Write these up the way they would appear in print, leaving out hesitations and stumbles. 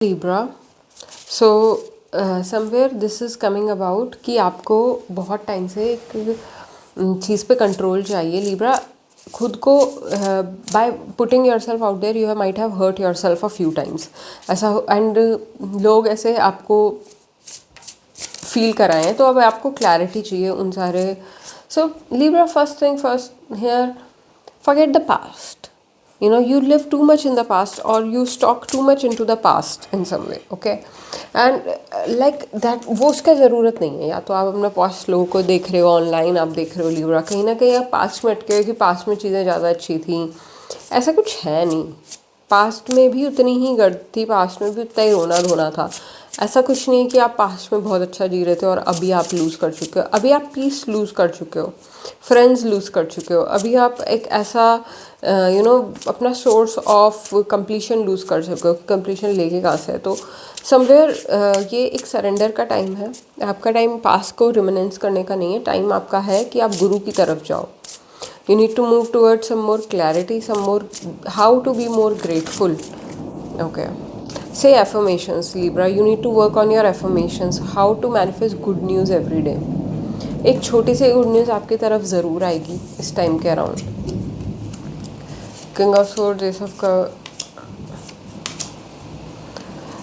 Libra. So somewhere this is coming about कि आपको बहुत टाइम से एक चीज़ पे कंट्रोल चाहिए लिब्रा खुद को by putting yourself out there you might have hurt yourself a few times ऐसा एंड लोग ऐसे आपको फील कराएं हैं, तो अब आपको क्लैरिटी चाहिए उन सारे. So Libra first thing first here, forget the past. You live too much in the past or you stalk too much into the past in some way. Okay, and like that वो उसका ज़रूरत नहीं है. या तो आप अपना past लोगों को देख रहे हो, ऑनलाइन आप देख रहे हो लिब्रा, कहीं ना कहीं आप पास्ट में अटके हो कि पास्ट में चीज़ें ज़्यादा अच्छी थी. ऐसा कुछ है नहीं. पास्ट में भी उतनी ही गर्द थी, पास्ट में भी उतना ही रोना धोना था. ऐसा कुछ नहीं है कि आप पास्ट में बहुत अच्छा जी रहे थे और अभी आप लूज़ कर चुके हो. अभी आप पीस लूज़ कर चुके हो, फ्रेंड्स लूज़ कर चुके हो. अभी आप एक ऐसा अपना सोर्स ऑफ कंप्लीशन लूज़ कर चुके हो. कंप्लीशन लेके कहाँ से है? तो समवेयर ये एक सरेंडर का टाइम है. आपका टाइम पास्ट को रिमेनेंस करने का नहीं है. टाइम आपका है कि आप गुरु की तरफ जाओ. You need to move towards some more clarity, some more how to be more grateful. Okay. Say affirmations, Libra. You need to work on your affirmations. How to manifest good news every day. एक छोटी सी good news आपकी तरफ ज़रूर आएगी इस time के around. King of swords, ये सब का.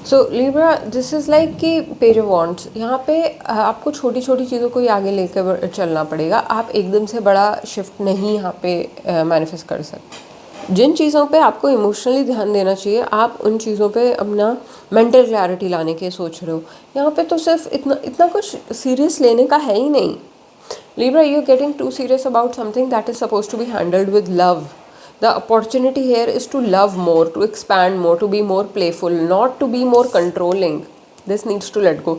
सो लिब्रा दिस इज़ लाइक कि पेज ऑफ वॉन्ट्स. यहाँ पे आपको छोटी छोटी चीज़ों को ही आगे लेकर चलना पड़ेगा. आप एकदम से बड़ा शिफ्ट नहीं यहाँ पे मैनिफेस्ट कर सकते. जिन चीज़ों पे आपको इमोशनली ध्यान देना चाहिए, आप उन चीज़ों पे अपना मेंटल क्लैरिटी लाने के सोच रहे हो. यहाँ पे तो सिर्फ इतना इतना कुछ सीरियस लेने का है ही नहीं. Libra, you are getting too serious about something that is suppose to be handled with love. The opportunity here is to love more, to expand more, to be more playful, not to be more controlling. This needs to let go.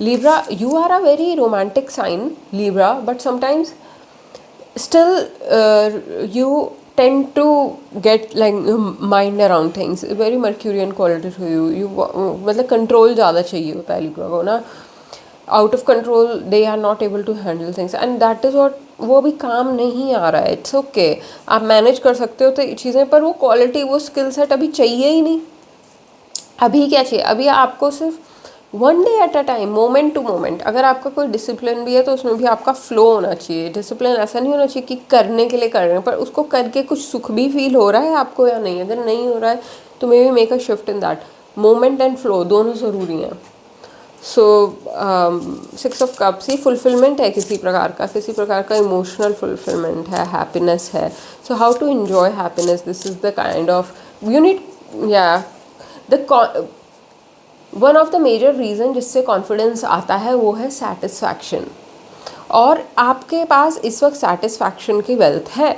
Libra, you are a very romantic sign, Libra, but sometimes still you tend to get like mind around things. Very Mercurian quality to you. मतलब control ज़्यादा चाहिए होता है Libra को ना. Out of control they are not able to handle things and that is what. वो अभी काम नहीं आ रहा है. इट्स ओके, आप मैनेज कर सकते हो तो चीज़ें, पर वो क्वालिटी, वो स्किल सेट अभी चाहिए ही नहीं. अभी क्या चाहिए? अभी आपको सिर्फ one day at a time, moment to moment. अगर आपका कोई डिसिप्लिन भी है तो उसमें भी आपका फ्लो होना चाहिए. डिसिप्लिन ऐसा नहीं होना चाहिए कि करने के लिए कर रहे हैं, पर उसको करके कुछ सुख भी फील हो रहा है आपको या नहीं. अगर नहीं हो रहा है तो maybe make a shift in that. Moment and flow दोनों ज़रूरी हैं. सो सिक्स ऑफ कप्स ही फुलफिलमेंट है किसी प्रकार का इमोशनल फुलफिलमेंट है, हैप्पीनेस है. So how to enjoy happiness, this is the kind of unit. या the one of the major reason जिससे कॉन्फिडेंस आता है वो है सेटिस्फैक्शन. और आपके पास इस वक्त सेटिस्फैक्शन की वेल्थ है.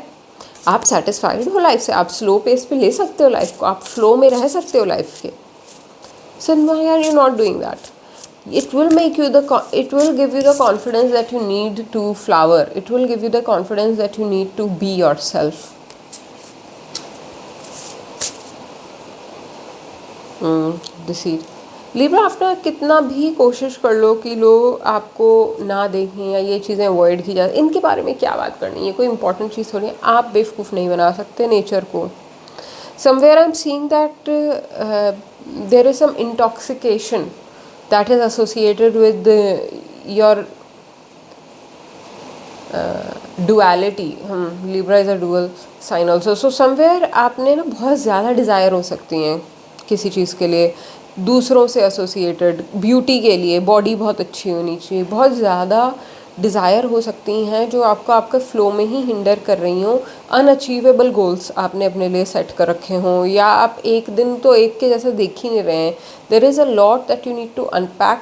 आप सेटिस्फाइड हो लाइफ से. आप स्लो पेस पे ले सकते हो लाइफ को. आप फ्लो में रह सकते हो लाइफ के. So why are you not doing that? It will make you it will give you the confidence that you need to flower. It will give you the confidence that you need to be yourself. Deceit. Libra, अपना कितना भी कोशिश कर लो कि लोग आपको ना देखें या ये चीज़ें अवॉइड की जाए, इनके बारे में क्या बात करनी है. कोई इंपॉर्टेंट चीज़ थोड़ी है. आप बेवकूफ़ नहीं बना सकते नेचर को. Somewhere I'm seeing that there is some intoxication that is associated with your duality. Libra is a dual sign also. So somewhere आपने ना बहुत ज़्यादा डिज़ायर हो सकती हैं किसी चीज़ के लिए, दूसरों से एसोसिएटेड, ब्यूटी के लिए बॉडी बहुत अच्छी होनी चाहिए, बहुत ज़्यादा डिज़ायर हो सकती हैं जो आपको आपके फ्लो में ही हिंडर कर रही हों. अनअचीवेबल गोल्स आपने अपने लिए सेट कर रखे हों, या आप एक दिन तो एक के जैसे देख ही नहीं रहे हैं. There is a lot that you need to unpack.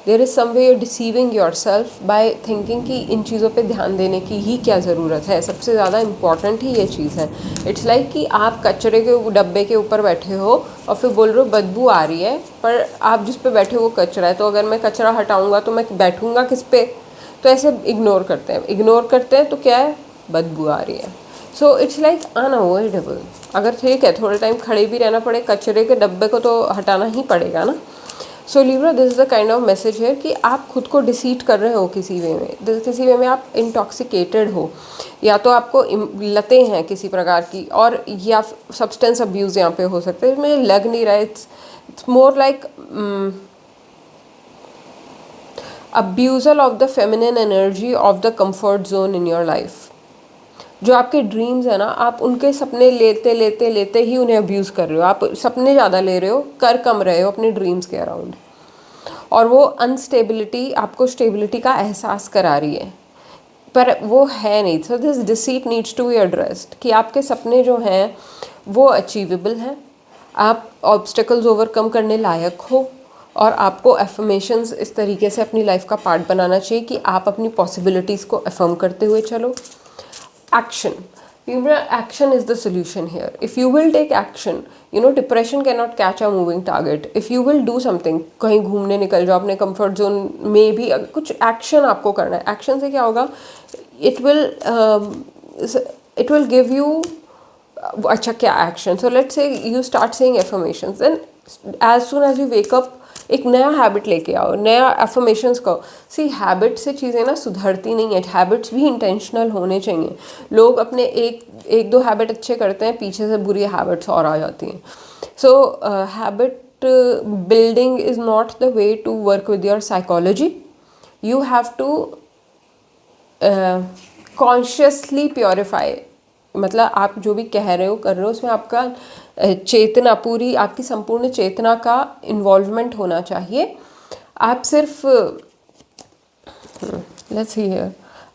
There is some way you deceiving yourself by thinking कि इन चीज़ों पे ध्यान देने की ही क्या ज़रूरत है. सबसे ज़्यादा इम्पॉर्टेंट ही ये चीज़ है. इट्स लाइक कि आप कचरे के डब्बे के ऊपर बैठे हो और फिर बोल रहे हो बदबू आ रही है, पर आप जिस पे बैठे हो वो कचरा है. तो अगर मैं कचरा हटाऊँगा तो मैं बैठूँगा किस पे? तो ऐसे इग्नोर करते हैं तो क्या है? बदबू आ रही है. So it's like unavoidable. अगर ठीक है थोड़े टाइम खड़े भी रहना पड़े, कचरे के डब्बे को तो हटाना ही पड़ेगा ना. So Libra, this is the kind of message है कि आप खुद को डिसीट कर रहे हो किसी वे में आप इंटॉक्सिकेटेड हो, या तो आपको लतें हैं किसी प्रकार की, और या सब्सटेंस अब्यूज़ यहाँ पे हो सकते हैं. मुझे लग नहीं रहा है It's more like abusal of the feminine energy of the comfort zone in your life. जो आपके ड्रीम्स है ना, आप उनके सपने लेते लेते लेते ही उन्हें अब्यूज़ कर रहे हो। आप सपने ज़्यादा ले रहे हो, कर कम रहे हो अपने ड्रीम्स के अराउंड, और वो अनस्टेबिलिटी आपको स्टेबिलिटी का एहसास करा रही है, पर वो है नहीं। So this deceit needs to be addressed कि आपके सपने जो हैं वो अचीवेबल हैं, आप ऑब्स्टिकल्स ओवरकम करने लायक हो, और आपको एफर्मेशंस इस तरीके से अपनी लाइफ का पार्ट बनाना चाहिए कि आप अपनी पॉसिबिलिटीज़ को अफर्म करते हुए चलो। Action. Remember, action is the solution here. If you will take action, depression cannot catch a moving target. If you will do something, कहीं घूमने निकल जाओ, अपने comfort zone में भी कुछ action आपको करना है। Action से क्या होगा? It will give you अच्छा क्या action? So let's say you start saying affirmations. Then as soon as you wake up, एक नया हैबिट लेके आओ, नया एफर्मेशंस कहो। सी हैबिट से चीज़ें ना सुधरती नहीं है, हैबिट्स भी इंटेंशनल होने चाहिए। लोग अपने एक दो हैबिट अच्छे करते हैं, पीछे से बुरी हैबिट्स और आ जाती हैं। So habit building is not the way to work with your psychology. You have to consciously purify, मतलब आप जो भी कह रहे हो कर रहे हो उसमें आपका चेतना, पूरी आपकी संपूर्ण चेतना का इन्वॉल्वमेंट होना चाहिए। आप सिर्फ let's see here,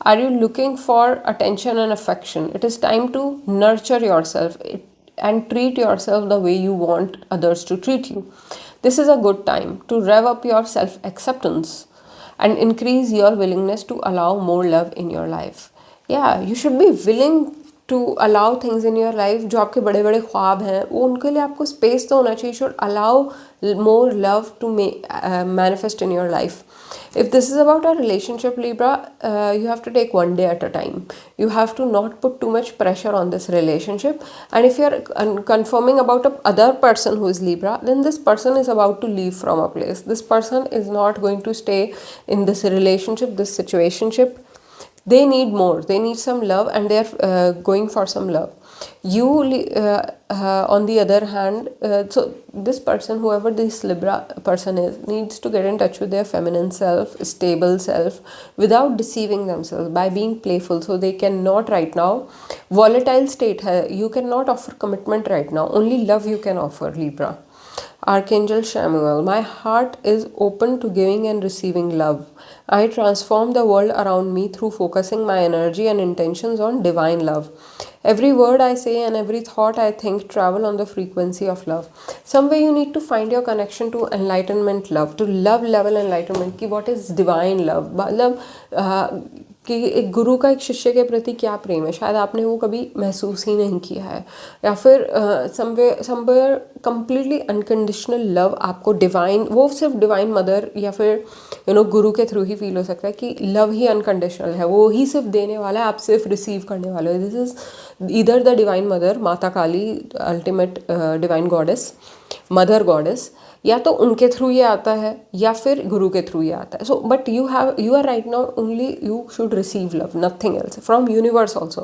are you looking for attention and affection? It is time to nurture yourself and treat yourself the way you want others to treat you. This is a good time to rev up your self acceptance and increase your willingness to allow more love in your life. Yeah, you should be willing to allow things in your life. जो आपके बड़े बड़े ख्वाब हैं वो, उनके लिए आपको स्पेस तो होना चाहिए. You should allow more love to manifest in your life. If this is about a relationship, Libra, you have to take one day at a time. You have to not put too much pressure on this relationship. And if you're confirming about a other person who is Libra, then this person is about to leave from a place. This person is not going to stay in this relationship, this situationship. They need more. They need some love, and they are going for some love. You, on the other hand, so this person, whoever this Libra person is, needs to get in touch with their feminine self, stable self, without deceiving themselves, by being playful. So they cannot right now, volatile state hai, you cannot offer commitment right now. Only love you can offer, Libra. Archangel Samuel, my heart is open to giving and receiving love. I transform the world around me through focusing my energy and intentions on divine love. Every word I say and every thought I think travel on the frequency of love. Somewhere you need to find your connection to enlightenment love, to love level enlightenment, कि what is divine love. मतलब कि एक गुरु का एक शिष्य के प्रति क्या प्रेम है, शायद आपने वो कभी महसूस ही नहीं किया है, या फिर समवेयर कम्प्लीटली अनकंडीशनल लव आपको डिवाइन, वो सिर्फ डिवाइन मदर या फिर गुरु के थ्रू ही फील हो सकता है कि लव ही अनकंडीशनल है, वो ही सिर्फ देने वाला है, आप सिर्फ रिसीव करने वाले हो. This is either the divine mother, Mata Kali, ultimate divine goddess, mother goddess, या तो उनके थ्रू ये आता है या फिर गुरु के थ्रू ये आता है. So but you are right now only you should receive love, nothing else from universe also.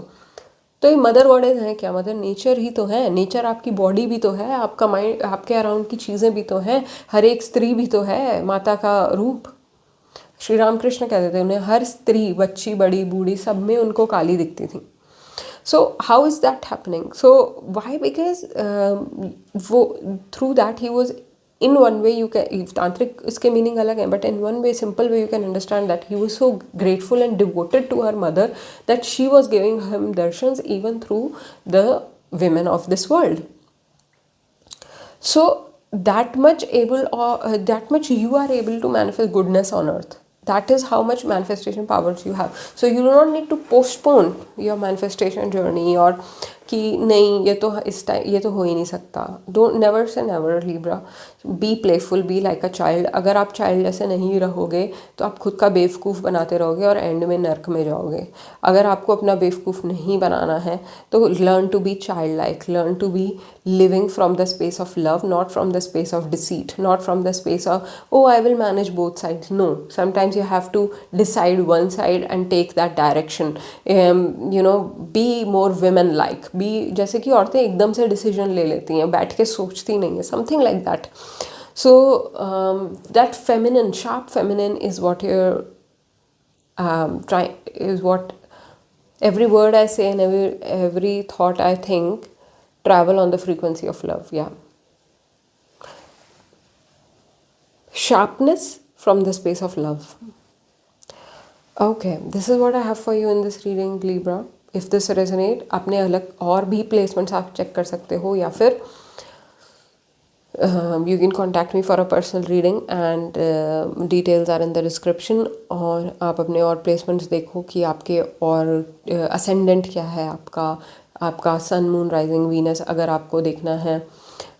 तो ये मदर गॉडेस हैं क्या? मदर नेचर ही तो है. नेचर आपकी बॉडी भी तो है, आपका माइंड, आपके अराउंड की चीज़ें भी तो हैं, हर एक स्त्री भी तो है माता का रूप. श्री राम कृष्ण कहते थे उन्हें हर स्त्री, बच्ची, बड़ी, बूढ़ी, सब में उनको काली दिखती थी. So how is that happening? So why? Because वो through that he was, in one way you can, tantric इसके meaning अलग है, but in one way, simple way you can understand that he was so grateful and devoted to her mother that she was giving him darshans even through the women of this world. So that much you are able to manifest goodness on earth. That is how much manifestation powers you have. So you do not need to postpone your manifestation journey, और कि नहीं ये तो इस time ये तो हो ही नहीं सकता. Don't, never say never Libra. Be playful, be like a child. अगर आप चाइल्ड जैसे नहीं रहोगे तो आप खुद का बेवकूफ़ बनाते रहोगे और एंड में नर्क में जाओगे. अगर आपको अपना बेवकूफ़ नहीं बनाना है तो learn to be child like, learn to be living from the space of love, not from the space of deceit, not from the space of, oh, I will manage both sides. No, sometimes you have to decide one side and take that direction. Be more women like, be, जैसे कि औरतें एकदम से decision ले लेती हैं, बैठ के सोचती नहीं है, something like that. So that feminine, sharp feminine is what you're trying, is what every word I say and every thought I think travel on the frequency of love. Yeah. Sharpness from the space of love. Okay, this is what I have for you in this reading, Libra. If this resonate, अपने अलग और भी placements आप check कर सकते हो, या फिर you can contact me for a personal reading and details are in the description. और आप अपने और placements देखो कि आपके और ascendant क्या है आपका sun, moon, rising, Venus अगर आपको देखना है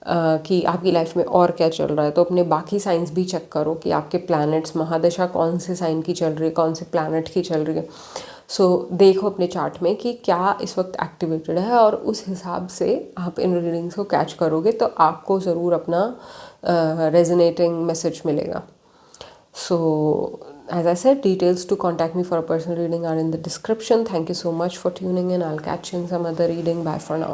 कि आपकी लाइफ में और क्या चल रहा है, तो अपने बाकी साइंस भी चेक करो कि आपके प्लैनेट्स, महादशा कौन से साइन की चल रही है, कौन से प्लैनेट की चल रही है. सो देखो अपने चार्ट में कि क्या इस वक्त एक्टिवेटेड है, और उस हिसाब से आप इन रीडिंग्स को कैच करोगे तो आपको ज़रूर अपना रेजोनेटिंग मैसेज मिलेगा. So, as I said, details to contact me for a personal reading are in the description. Thank you so much for tuning in. I'll catch you in some other reading. Bye for now.